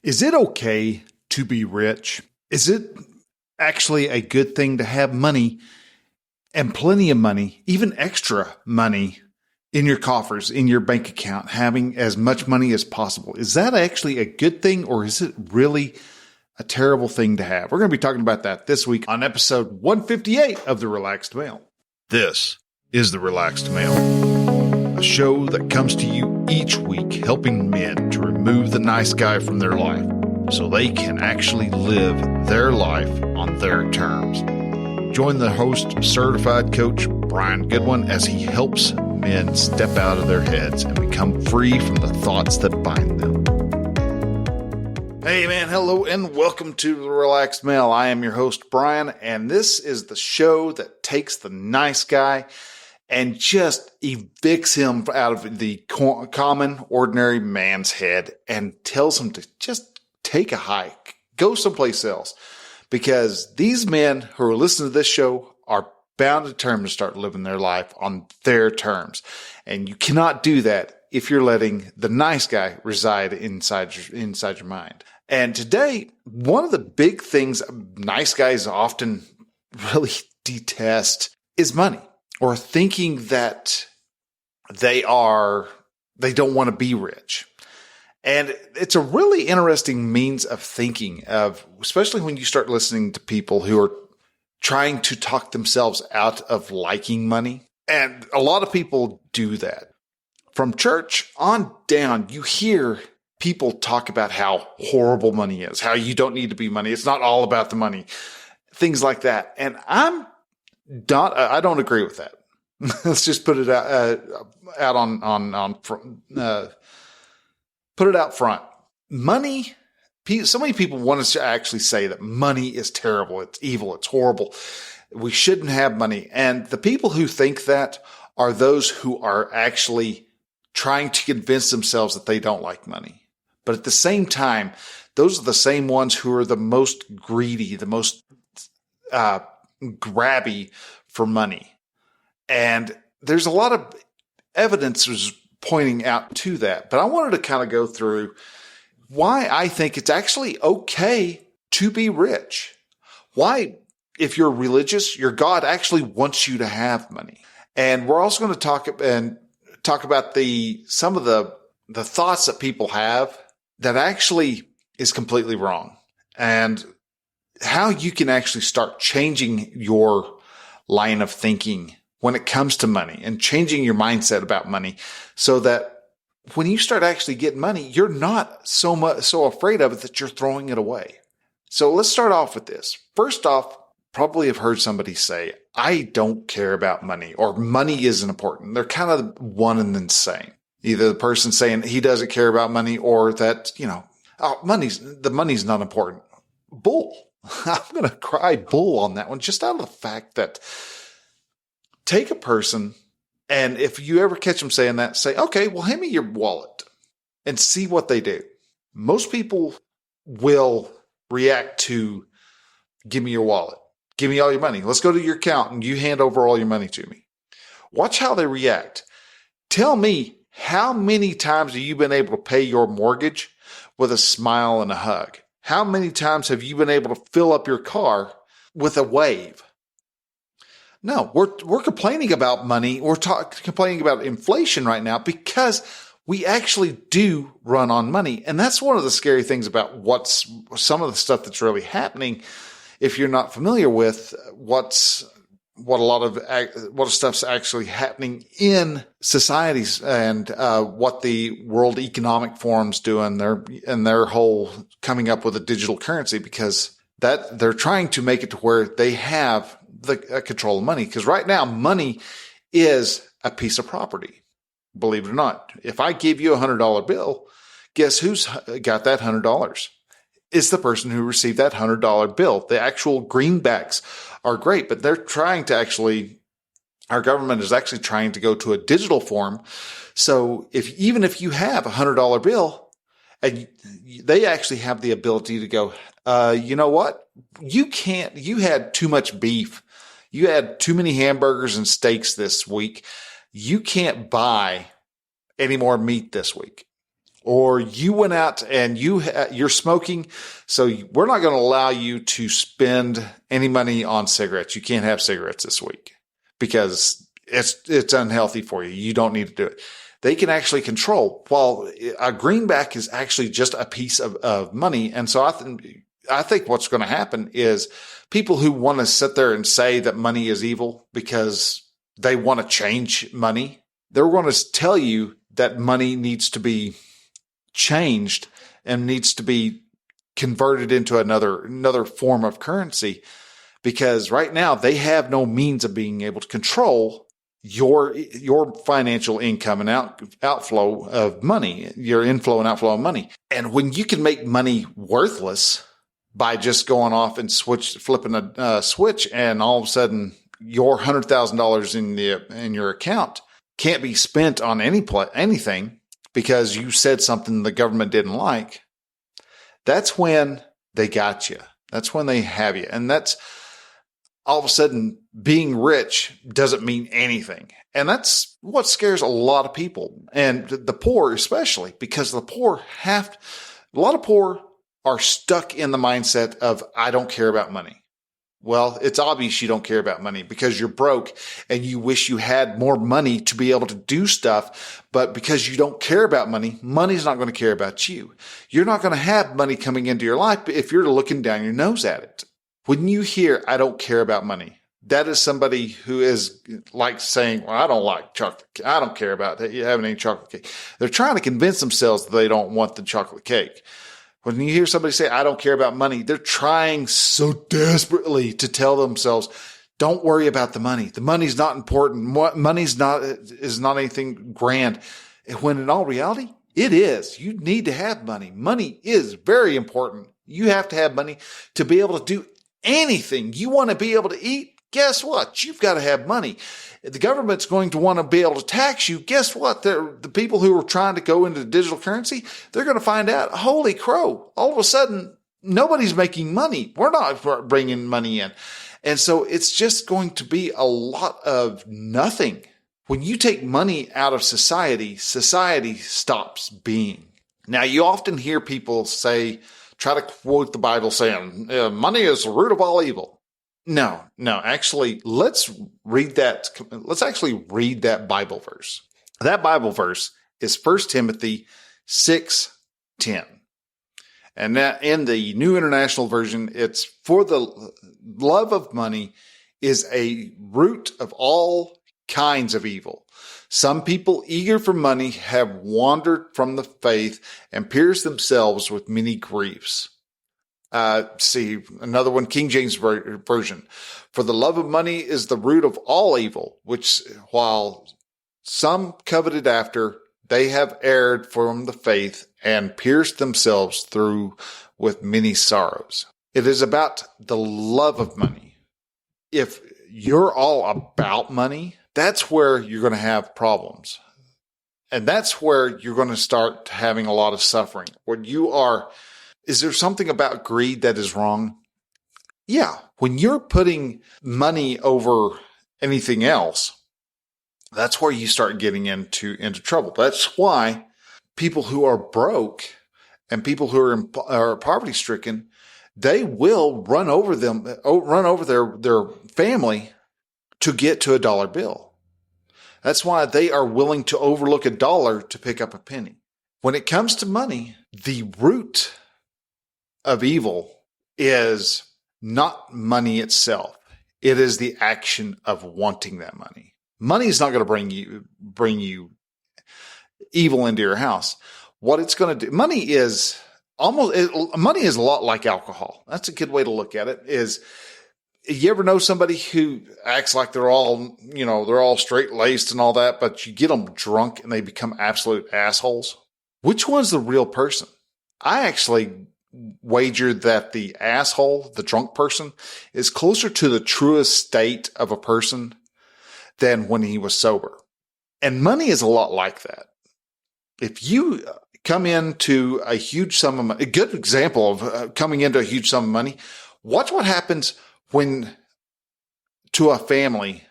Is it okay to be rich? Is it actually a good thing to have money and plenty of money, even extra money in your coffers, in your bank account, having as much money as possible? Is that actually a good thing, or is it really a terrible thing to have? We're going to be talking about that this week on episode 158 of The Relaxed Male. This is The Relaxed Male, a show that comes to you each week helping men to remove the nice guy from their life so they can actually live their life on their terms. Join the host, certified coach Brian Goodwin, as he helps men step out of their heads and become free from the thoughts that bind them. Hey man, hello and welcome to The Relaxed Male. I am your host Brian, and this is the show that takes the nice guy and just evicts him out of the common, ordinary man's head and tells him to just take a hike, go someplace else. Because these men who are listening to this show are bound and determined to start living their life on their terms. And you cannot do that if you're letting the nice guy reside inside your mind. And today, one of the big things nice guys often really detest is money, or thinking that they don't want to be rich. And it's a really interesting means of thinking, especially when you start listening to people who are trying to talk themselves out of liking money. And a lot of people do that. From church on down, you hear people talk about how horrible money is, how you don't need to be money. It's not all about the money, things like that. And I don't agree with that. Let's just put it put it out front. Money, so many people want us to actually say that money is terrible, it's evil, it's horrible. We shouldn't have money. And the people who think that are those who are actually trying to convince themselves that they don't like money. But at the same time, those are the same ones who are the most greedy, the most grabby for money. And there's a lot of evidence pointing out to that. But I wanted to kind of go through why I think it's actually okay to be rich. Why, if you're religious, your God actually wants you to have money. And we're also going to talk about some of the thoughts that people have that actually is completely wrong, and how you can actually start changing your line of thinking when it comes to money and changing your mindset about money so that when you start actually getting money, you're not so afraid of it that you're throwing it away. So let's start off with this. First off, probably have heard somebody say, I don't care about money, or money isn't important. They're kind of one and the same. Either the person saying he doesn't care about money, or that, the money's not important. Bull. I'm going to cry bull on that one, just out of the fact that take a person, and if you ever catch them saying that, say, okay, well, hand me your wallet and see what they do. Most people will react to, give me your wallet. Give me all your money. Let's go to your account and you hand over all your money to me. Watch how they react. Tell me, how many times have you been able to pay your mortgage with a smile and a hug? How many times have you been able to fill up your car with a wave? No, we're complaining about money. We're complaining about inflation right now because we actually do run on money. And that's one of the scary things about some of the stuff that's really happening. If you're not familiar with what stuff's actually happening in societies, and what the World Economic Forum's doing, their whole coming up with a digital currency, because that they're trying to make it to where they have the control of money. Because right now, money is a piece of property. Believe it or not, if I give you $100 bill, guess who's got that $100? It's the person who received that $100 bill. The actual greenbacks are great, but they're trying to our government is actually trying to go to a digital form. So even if you have a $100 bill, and they actually have the ability to go, you know what? You had too much beef. You had too many hamburgers and steaks this week. You can't buy any more meat this week. or you went out and you're smoking. So we're not going to allow you to spend any money on cigarettes. You can't have cigarettes this week because it's unhealthy for you. You don't need to do it. They can actually control, while a greenback is actually just a piece of money. And so I think what's going to happen is people who want to sit there and say that money is evil because they want to change money, they're going to tell you that money needs to be changed and needs to be converted into another form of currency, because right now they have no means of being able to control your financial income and outflow of money, your inflow and outflow of money. And when you can make money worthless by just going off and flipping a switch, and all of a sudden your $100,000 in your account can't be spent on anything because you said something the government didn't like, that's when they got you. That's when they have you. And that's all of a sudden being rich doesn't mean anything. And that's what scares a lot of people, and the poor especially, because a lot of poor are stuck in the mindset of, I don't care about money. Well, it's obvious you don't care about money because you're broke and you wish you had more money to be able to do stuff. But because you don't care about money, money's not going to care about you. You're not going to have money coming into your life if you're looking down your nose at it. When you hear, I don't care about money, that is somebody who is like saying, well, I don't like chocolate. I don't care about having any chocolate cake. They're trying to convince themselves that they don't want the chocolate cake. When you hear somebody say, I don't care about money, they're trying so desperately to tell themselves, don't worry about the money. The money's not important. Money's not anything grand. When in all reality, it is. You need to have money. Money is very important. You have to have money to be able to do anything. You want to be able to eat? Guess what? You've got to have money. The government's going to want to be able to tax you. Guess what? The people who are trying to go into digital currency, they're going to find out, holy crow, all of a sudden, nobody's making money. We're not bringing money in. And so it's just going to be a lot of nothing. When you take money out of society, society stops being. Now, you often hear people try to quote the Bible saying, money is the root of all evil. No, actually, let's read that. Let's actually read that Bible verse. That Bible verse is 1 Timothy 6:10. And that in the New International Version, it's, for the love of money is a root of all kinds of evil. Some people eager for money have wandered from the faith and pierced themselves with many griefs. See another one, King James Version. For the love of money is the root of all evil, which while some coveted after, they have erred from the faith and pierced themselves through with many sorrows. It is about the love of money. If you're all about money, that's where you're going to have problems. And that's where you're going to start having a lot of suffering. When you are, is there something about greed that is wrong? Yeah. When you're putting money over anything else, that's where you start getting into trouble. That's why people who are broke and people who are poverty stricken, they will run over their family to get to a dollar bill. That's why they are willing to overlook a dollar to pick up a penny. When it comes to money, the root of evil is not money itself. It is the action of wanting that money. Money is not going to bring you evil into your house. What it's going to do, money is a lot like alcohol. That's a good way to look at it. Is you ever know somebody who acts like they're all straight laced and all that, but you get them drunk and they become absolute assholes? Which one's the real person? I actually wagered that the asshole, the drunk person, is closer to the truest state of a person than when he was sober. And money is a lot like that. If you come into a huge sum of money, a good example of coming into a huge sum of money, watch what happens to a family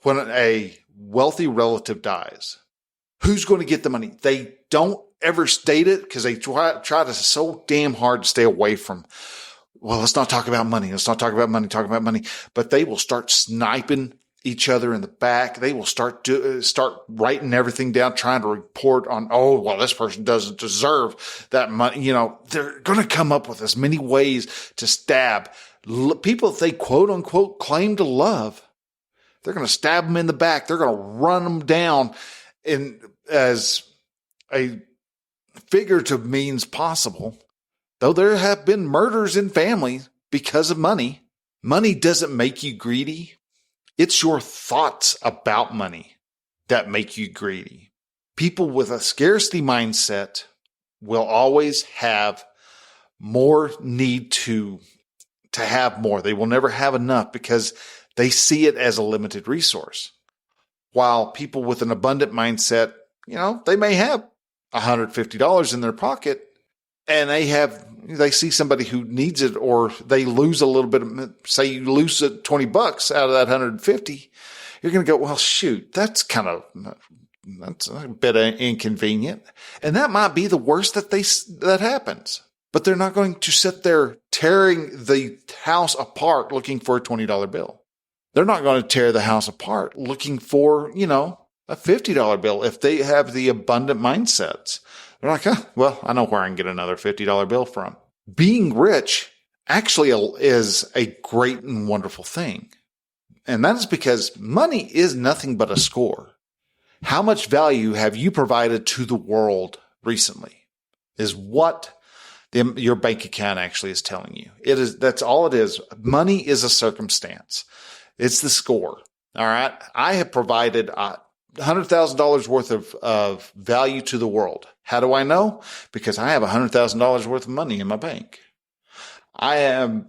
when a wealthy relative dies. Who's going to get the money? They don't ever state it because they try to so damn hard to stay away from, well, let's not talk about money. Let's not talk about money, talk about money. But they will start sniping each other in the back. They will start writing everything down, trying to report on, oh, well, this person doesn't deserve that money. You know, they're going to come up with as many ways to stab people they quote unquote claim to love. They're going to stab them in the back. They're going to run them down in as a figurative means possible. Though there have been murders in families because of money. Money doesn't make you greedy. It's your thoughts about money that make you greedy. People with a scarcity mindset will always have more need to have more. They will never have enough because they see it as a limited resource. While people with an abundant mindset, you know, they may have $150 in their pocket and they see somebody who needs it, or they lose a little bit of, say you lose $20 out of that 150. You're going to go, well, shoot, that's a bit inconvenient. And that might be the worst that happens. But they're not going to sit there tearing the house apart looking for a $20 bill. They're not going to tear the house apart looking for, you know, a $50 bill if they have the abundant mindsets. They're like, well, I know where I can get another $50 bill from. Being rich actually is a great and wonderful thing. And that is because money is nothing but a score. How much value have you provided to the world recently is what your bank account actually is telling you. That's all it is. Money is a circumstance. It's the score. All right. I have provided $100,000 worth of value to the world. How do I know? Because I have $100,000 worth of money in my bank. I've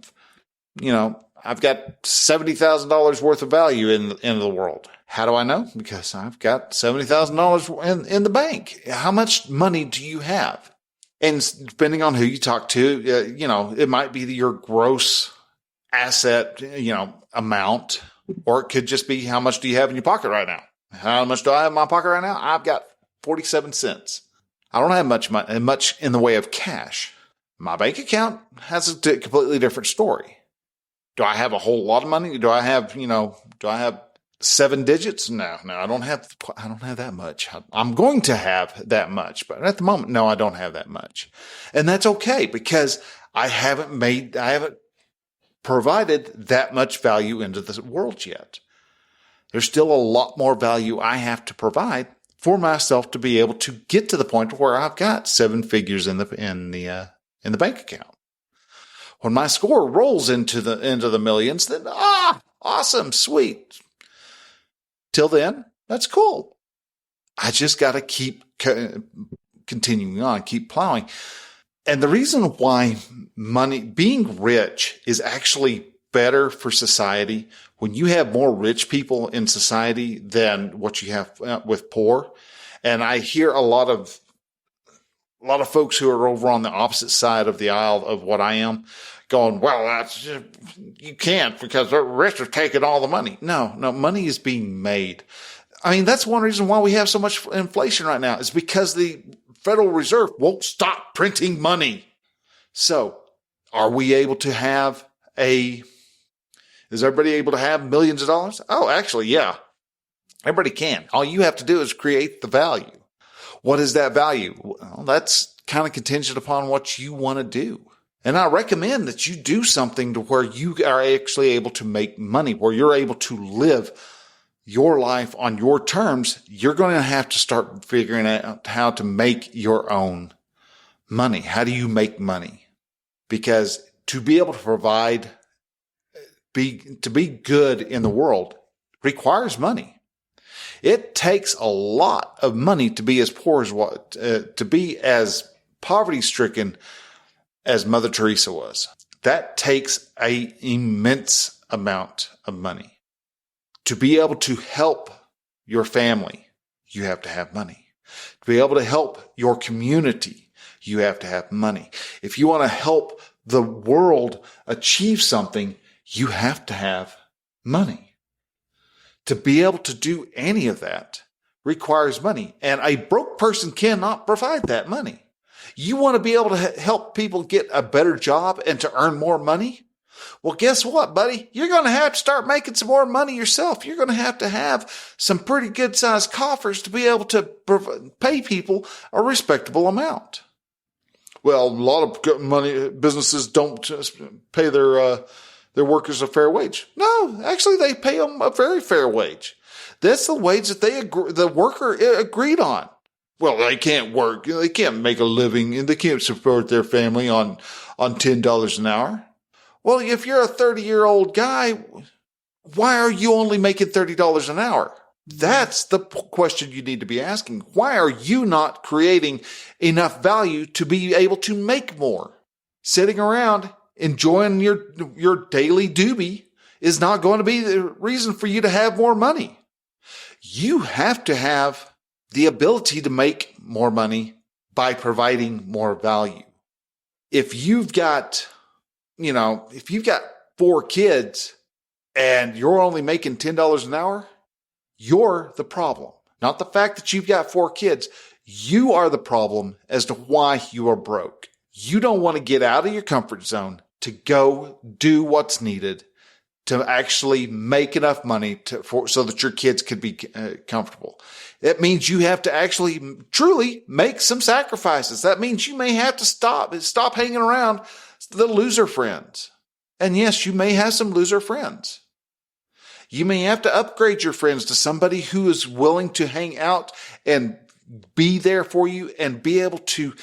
got $70,000 worth of value in the world. How do I know? Because I've got $70,000 in the bank. How much money do you have? And depending on who you talk to, it might be your gross asset, amount, or it could just be how much do you have in your pocket right now? How much do I have in my pocket right now? I've got 47 cents. I don't have much in the way of cash. My bank account has a completely different story. Do I have a whole lot of money? Do I have 7 digits? No, I don't have that much. I'm going to have that much, but at the moment, no, I don't have that much. And that's okay because I haven't provided that much value into the world yet. There's still a lot more value I have to provide for myself to be able to get to the point where I've got 7 figures in the bank account. When my score rolls into the millions, then awesome, sweet. Till then, that's cool. I just got to keep continuing on, keep plowing. And the reason why being rich is actually better for society, when you have more rich people in society than what you have with poor. And I hear a lot of folks who are over on the opposite side of the aisle of what I am going, well, you can't because the rich are taking all the money. No, money is being made. I mean, that's one reason why we have so much inflation right now is because the Federal Reserve won't stop printing money. So are we able to have is everybody able to have millions of dollars? Oh, actually, yeah. Everybody can. All you have to do is create the value. What is that value? Well, that's kind of contingent upon what you want to do. And I recommend that you do something to where you are actually able to make money, where you're able to live your life on your terms. You're going to have to start figuring out how to make your own money. How do you make money? Because to be able to provide, to be good in the world requires money. It takes a lot of money to be as poor as to be as poverty stricken as Mother Teresa was. That takes an immense amount of money. To be able to help your family, you have to have money. To be able to help your community, you have to have money. If you want to help the world achieve something, you have to have money. To be able to do any of that requires money, and a broke person cannot provide that money. You want to be able to help people get a better job and to earn more money? Well, guess what, buddy? You're going to have to start making some more money yourself. You're going to have some pretty good sized coffers to be able to pay people a respectable amount. Well, a lot of businesses don't pay their workers a fair wage. No, actually, they pay them a very fair wage. That's the wage that the worker agreed on. Well, they can't work. They can't make a living, and they can't support their family on $10 an hour. Well, if you're a 30-year-old guy, why are you only making $30 an hour? That's the question you need to be asking. Why are you not creating enough value to be able to make more? Sitting around enjoying your daily doobie is not going to be the reason for you to have more money. You have to have the ability to make more money by providing more value. If you've got 4 kids and you're only making $10 an hour, you're the problem. Not the fact that you've got 4 kids. You are the problem as to why you are broke. You don't want to get out of your comfort zone to go do what's needed to actually make enough money so that your kids could be comfortable. That means you have to actually truly make some sacrifices. That means you may have to stop hanging around the loser friends. And yes, you may have some loser friends. You may have to upgrade your friends to somebody who is willing to hang out and be there for you and be able to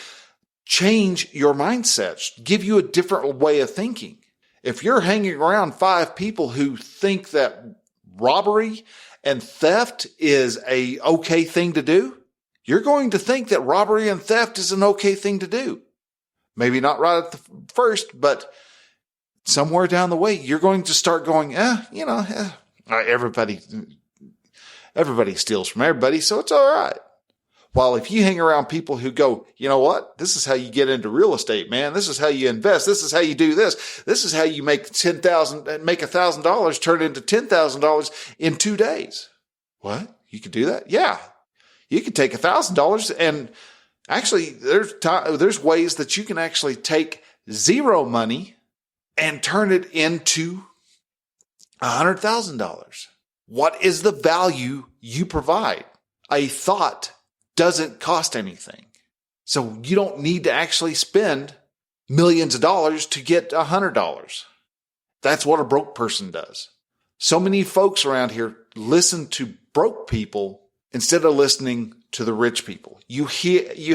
change your mindset, give you a different way of thinking. If you're hanging around 5 people who think that robbery and theft is a okay thing to do, you're going to think that robbery and theft is an okay thing to do. Maybe not right at the first, but somewhere down the way, you're going to start going, everybody steals from everybody, so it's all right. While if you hang around people who go, you know what? This is how you get into real estate, man. This is how you invest. This is how you do this. This is how you make $1,000 turn into $10,000 in 2 days. What? You could do that? Yeah. You could take $1,000 and actually there's ways that you can actually take zero money and turn it into $100,000. What is the value you provide? A thought doesn't cost anything. So you don't need to actually spend millions of dollars to get $100. That's what a broke person does. So many folks around here listen to broke people instead of listening to the rich people. You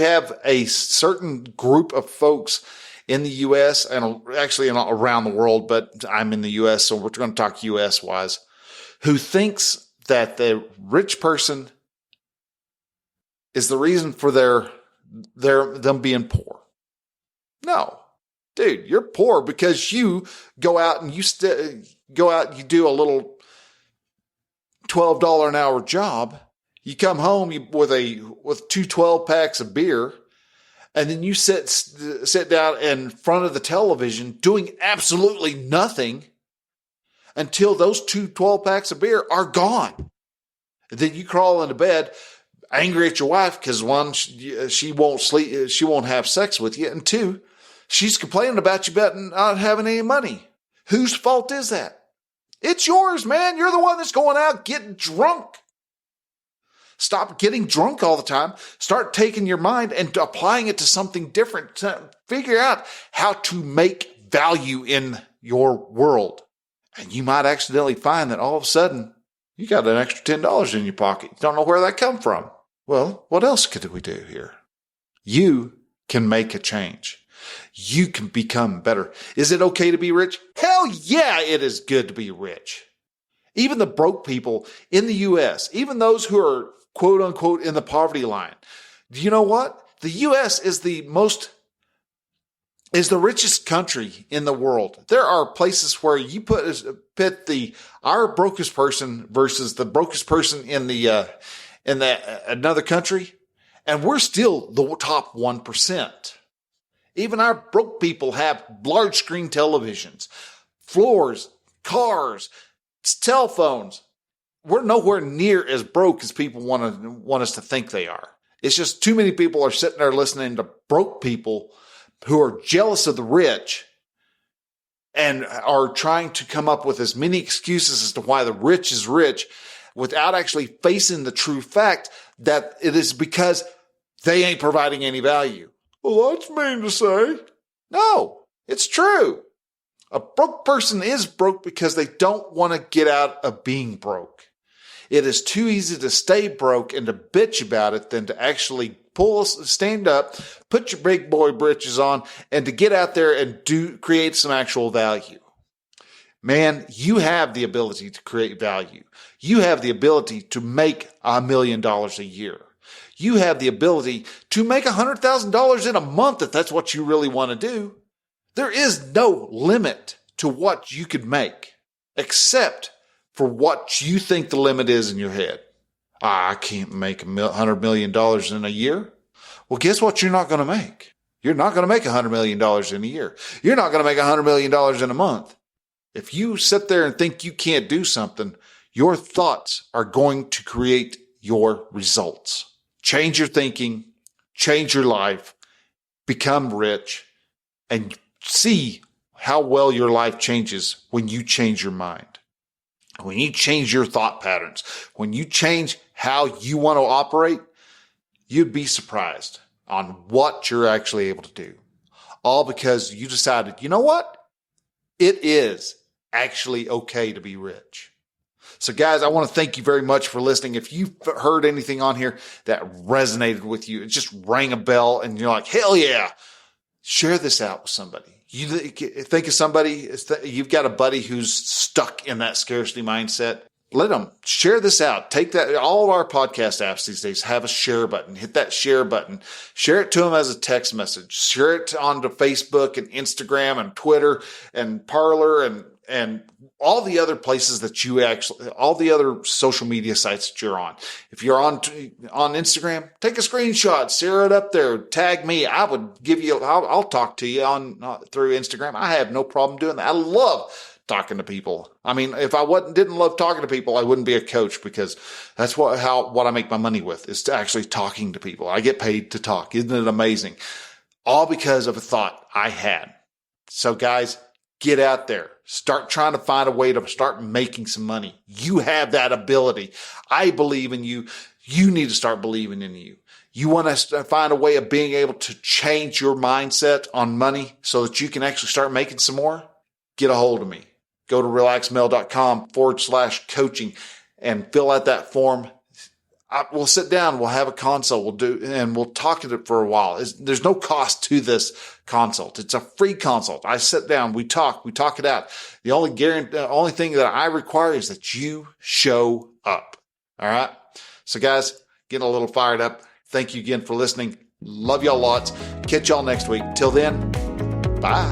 have a certain group of folks in the U.S. and actually around the world, but I'm in the U.S., so we're going to talk U.S. wise, who thinks that the rich person is the reason for them being poor. No, dude, you're poor because you go out and you do a little $12 an hour job. You come home with 2 12-packs of beer, and then you sit down in front of the television doing absolutely nothing until those 2 12-packs of beer are gone. And then you crawl into bed angry at your wife because 1, she won't sleep, she won't have sex with you, and 2, she's complaining about you about not having any money. Whose fault is that? It's yours, man. You're the one that's going out getting drunk. Stop getting drunk all the time. Start taking your mind and applying it to something different. To figure out how to make value in your world. And you might accidentally find that all of a sudden you got an extra $10 in your pocket. You don't know where that come from. Well, what else could we do here? You can make a change. You can become better. Is it okay to be rich? Hell yeah, it is good to be rich. Even the broke people in the U.S., even those who are quote unquote in the poverty line. Do you know what? The U.S. is the richest country in the world. There are places where you pit our brokest person versus the brokest person in the another country, and we're still the top 1%. Even our broke people have large screen televisions, floors, cars, cell phones, we're nowhere near as broke as people want us to think they are. It's just too many people are sitting there listening to broke people who are jealous of the rich and are trying to come up with as many excuses as to why the rich is rich without actually facing the true fact that it is because they ain't providing any value. Well, that's mean to say. No, it's true. A broke person is broke because they don't want to get out of being broke. It is too easy to stay broke and to bitch about it than to actually stand up, put your big boy britches on, and to get out there and create some actual value. Man, you have the ability to create value. You have the ability to make $1 million a year. You have the ability to make $100,000 in a month if that's what you really want to do. There is no limit to what you could make, except for what you think the limit is in your head. I can't make $100 million in a year. Well, guess what you're not going to make? You're not going to make $100 million in a year. You're not going to make $100 million in a month. If you sit there and think you can't do something, your thoughts are going to create your results. Change your thinking, change your life, become rich, and see how well your life changes when you change your mind. When you change your thought patterns, when you change how you want to operate, you'd be surprised on what you're actually able to do. All because you decided, you know what? It is actually okay to be rich. So guys, I want to thank you very much for listening. If you've heard anything on here that resonated with you, it just rang a bell and you're like, hell yeah, share this out with somebody. You think of somebody, you've got a buddy who's stuck in that scarcity mindset. Let them share this out. Take that. All of our podcast apps these days have a share button. Hit that share button. Share it to them as a text message. Share it onto Facebook and Instagram and Twitter and Parler and all the other places that all the other social media sites that you're on. If you're on Instagram, take a screenshot, share it up there, tag me. I would give you, I'll talk to you through Instagram. I have no problem doing that. I love talking to people. I mean, if I didn't love talking to people, I wouldn't be a coach, because that's what I make my money with, is to actually talking to people. I get paid to talk. Isn't it amazing? All because of a thought I had. So guys, get out there. Start trying to find a way to start making some money. You have that ability. I believe in you. You need to start believing in you. You want to find a way of being able to change your mindset on money so that you can actually start making some more? Get a hold of me. Go to relaxmail.com/coaching and fill out that form. We'll sit down. We'll have a consult. We'll talk at it for a while. There's no cost to this consult. It's a free consult. I sit down. We talk it out. The only thing that I require is that you show up. All right. So guys, getting a little fired up. Thank you again for listening. Love y'all lots. Catch y'all next week. Till then, bye.